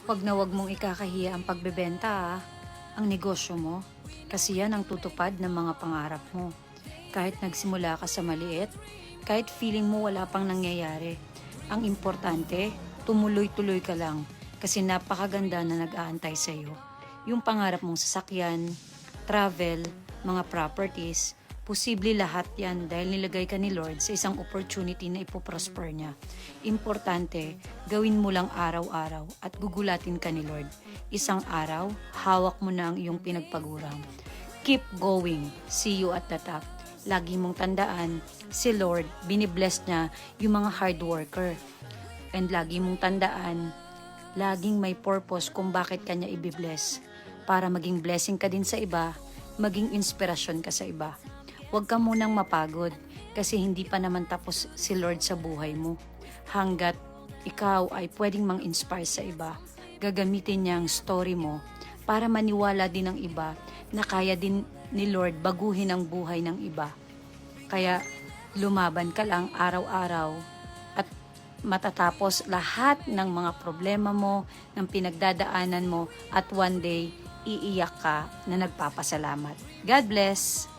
Huwag na huwag mong ikakahiya ang pagbebenta ang negosyo mo. Kasi yan ang tutupad ng mga pangarap mo. Kahit nagsimula ka sa maliit, kahit feeling mo wala pang nangyayari. Ang importante, tumuloy-tuloy ka lang kasi napakaganda na nag-aantay sa iyo. Yung pangarap mong sasakyan, travel, mga properties, posible lahat yan dahil nilagay ka ni Lord sa isang opportunity na ipoprosper niya. Importante, gawin mo lang araw-araw at gugulatin ka ni Lord. Isang araw, hawak mo na ang iyong pinagpagurang. Keep going. See you at the top. Lagi mong tandaan, si Lord, binibless niya yung mga hard worker. And lagi mong tandaan, laging may purpose kung bakit kanya ibibless. Para maging blessing ka din sa iba, maging inspirasyon ka sa iba. Huwag ka munang mapagod kasi hindi pa naman tapos si Lord sa buhay mo. Hanggat ikaw ay pwedeng mang-inspire sa iba, gagamitin niya ang story mo para maniwala din ng iba na kaya din ni Lord baguhin ang buhay ng iba. Kaya lumaban ka lang araw-araw at matatapos lahat ng mga problema mo, ng pinagdadaanan mo at one day iiyak ka na nagpapasalamat. God bless!